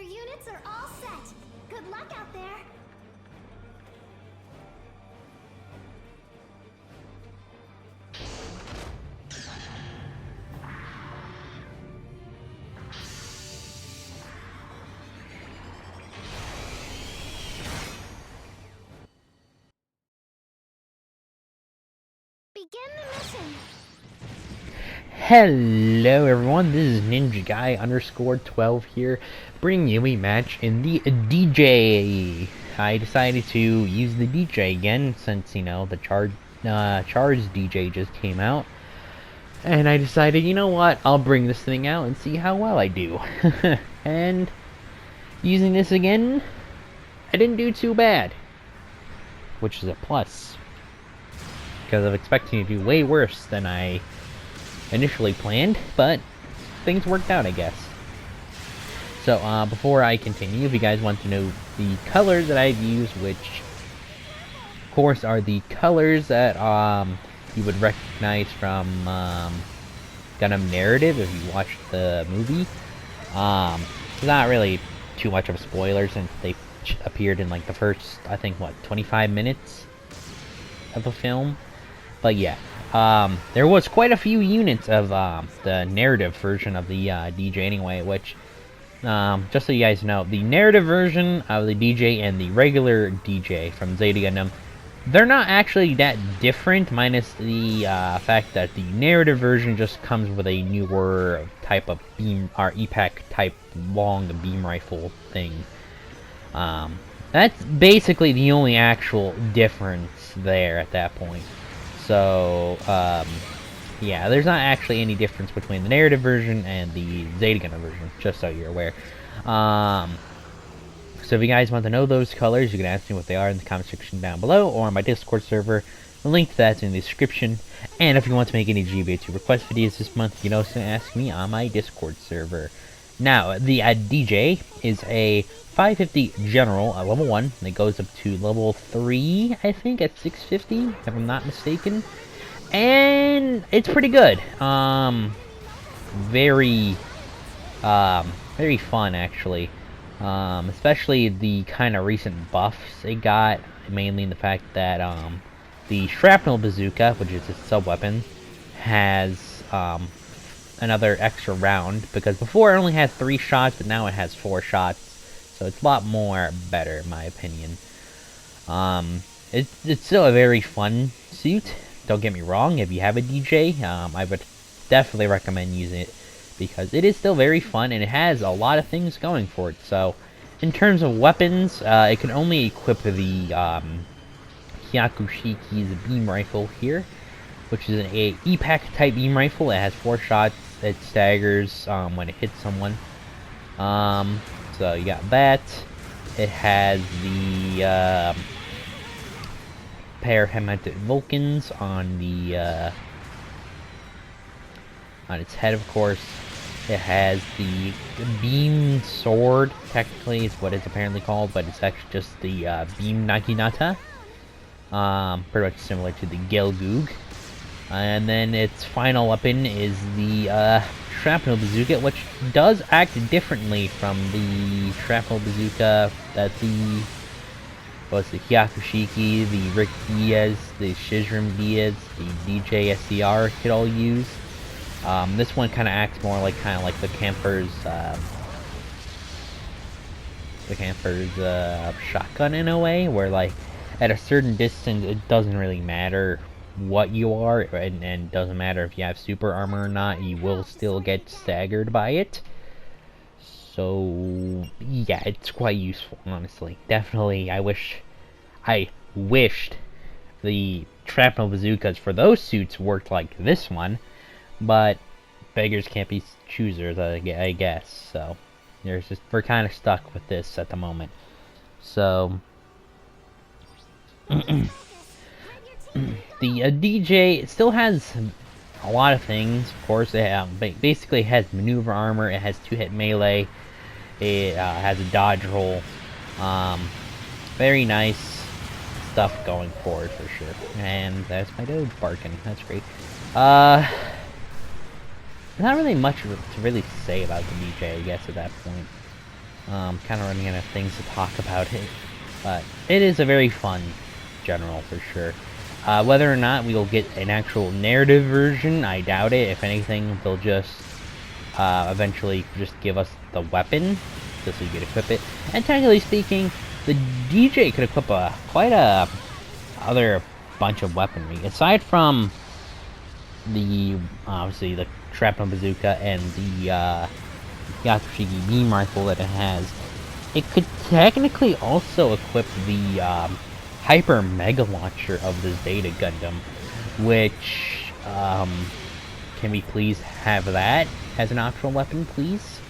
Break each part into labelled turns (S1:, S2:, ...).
S1: units are all set. Good luck out there. Begin the mission.
S2: Hello everyone, this is Ninja Guy _12 here, bringing you a match in the Dijeh. I decided to use the Dijeh again since, you know, the charged Dijeh just came out. And I decided, you know what, I'll bring this thing out and see how well I do. And using this again, I didn't do too bad. Which is a plus. Because I'm expecting to do way worse than I initially planned, but things worked out, I guess. So, before I continue, if you guys want to know the colors that I've used, which, of course, are the colors that, you would recognize from, Gundam Narrative if you watched the movie. It's not really too much of a spoiler since they appeared in, like, the first, I think, what, 25 minutes of the film? But yeah, there was quite a few units of the narrative version of the Dijeh anyway, which, just so you guys know, the narrative version of the Dijeh and the regular Dijeh from Zeta Gundam, they're not actually that different, minus the fact that the narrative version just comes with a newer type of beam, or EPAC type long beam rifle thing. That's basically the only actual difference there at that point. So, yeah, there's not actually any difference between the narrative version and the Zeta Gundam version, just so you're aware. So if you guys want to know those colors, you can ask me what they are in the comment section down below, or on my Discord server. The link to that's in the description. And if you want to make any GB02 request videos this month, you can also ask me on my Discord server. Now, the Dijeh is a 550 general at level 1, and it goes up to level 3, I think, at 650, if I'm not mistaken. And it's pretty good. Very fun, actually. Especially the kind of recent buffs it got, mainly in the fact that, the Shrapnel Bazooka, which is its sub-weapon, has, another extra round, because before it only had 3 shots, but now it has 4 shots, so it's a lot more better, in my opinion. It's still a very fun suit, don't get me wrong. If you have a Dijeh, I would definitely recommend using it, because it is still very fun, and it has a lot of things going for it. So, in terms of weapons, it can only equip the, Hyakushiki's beam rifle here, which is an EPAC type beam rifle. It has 4 shots. It staggers when it hits someone. So you got that. It has the pair of head-mounted Vulcans on the on its head, of course. It has the beam sword. Technically, is what it's apparently called, but it's actually just the beam Naginata. Pretty much similar to the Gelgoog. And then its final weapon is the Shrapnel Bazooka, which does act differently from the Shrapnel Bazooka that the Hyakushiki, the Rick Diaz, the Shizrim Diaz, the DJ SDR could all use. This one kind of acts more like the Camper's shotgun in a way, where like at a certain distance it doesn't really matter what you are, and doesn't matter if you have super armor or not, you will still get staggered by it. So yeah, it's quite useful, honestly. Definitely, I wished the Shrapnel Bazookas for those suits worked like this one, but beggars can't be choosers, I guess. So we're kind of stuck with this at the moment. So the Dijeh still has a lot of things. Of course, it basically has maneuver armor. It has 2-hit melee. It has a dodge roll. Very nice stuff going forward for sure. And that's my dog barking. That's great. Not really much to really say about the Dijeh, I guess, at that point. Kind of running out of things to talk about it, but it is a very fun general for sure. Whether or not we will get an actual narrative version, I doubt it. If anything, they'll just eventually just give us the weapon, just so you can equip it. And technically speaking, the DJ could equip quite a other bunch of weaponry, aside from the obviously the shrapnel bazooka and the Yatsushigi beam rifle that it has. It could technically also equip the hyper mega launcher of this Zeta Gundam, which can we please have that as an optional weapon, please?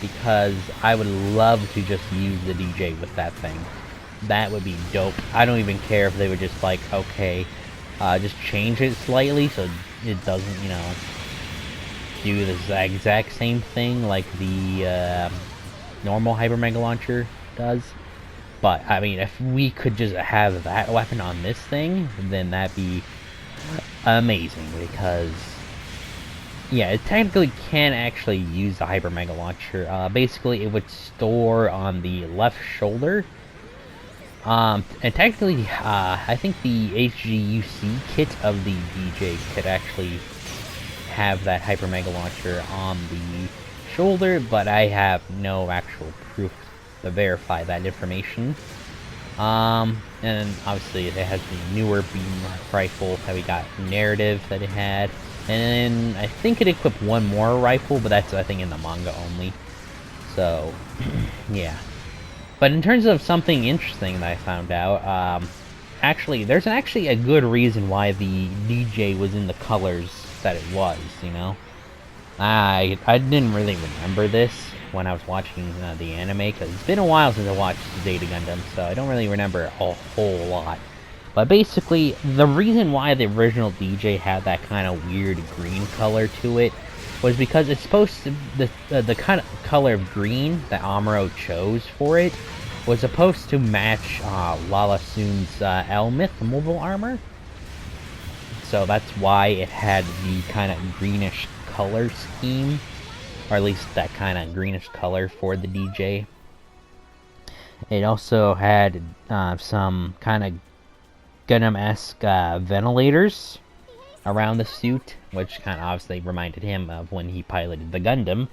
S2: Because I would love to just use the DJ with that thing. That would be dope. I don't even care if they were just like, okay, just change it slightly so it doesn't, you know, do the exact same thing like the normal Hyper Mega Launcher does. But, I mean, if we could just have that weapon on this thing, then that'd be amazing, because yeah, it technically can actually use the Hyper Mega Launcher. Basically, it would store on the left shoulder. And technically, I think the HGUC kit of the DJ could actually have that Hyper Mega Launcher on the shoulder, but I have no actual proof to verify that information. And obviously it has the newer beam rifle that we got narrative that it had. And I think it equipped one more rifle, but that's, I think, in the manga only. So, yeah. But in terms of something interesting that I found out, actually, there's actually a good reason why the DJ was in the colors that it was, you know? I didn't really remember this when I was watching the anime, because it's been a while since I watched Zeta Gundam, so I don't really remember a whole lot. But basically, the reason why the original DJ had that kind of weird green color to it was because it's supposed to, the kind of color of green that Amuro chose for it was supposed to match Lala Soon's Elmith mobile armor. So that's why it had the kind of greenish color scheme, or at least that kind of greenish color for the DJ. It also had some kind of Gundam-esque ventilators around the suit, which kind of obviously reminded him of when he piloted the Gundam.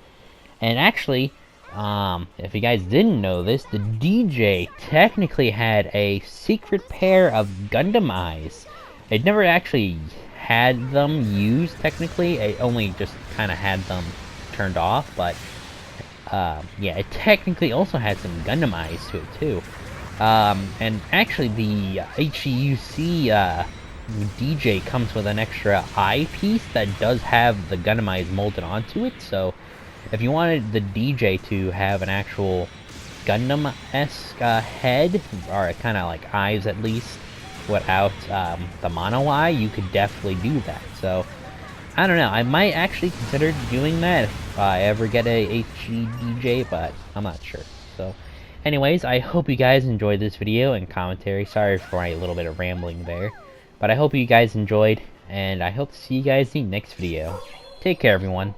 S2: And actually, if you guys didn't know this, the DJ technically had a secret pair of Gundam eyes. It never actually had them used, technically. It only just kind of had them turned off, but yeah, it technically also had some Gundam eyes to it, too. And actually, the HEUC DJ comes with an extra eyepiece that does have the Gundam eyes molded onto it, so if you wanted the DJ to have an actual Gundam-esque head, or kind of like eyes at least, without the mono eye, you could definitely do that. So, I don't know, I might actually consider doing that if I ever get a HG DJ, but I'm not sure. So, anyways, I hope you guys enjoyed this video and commentary. Sorry for a little bit of rambling there. But I hope you guys enjoyed, and I hope to see you guys in the next video. Take care, everyone.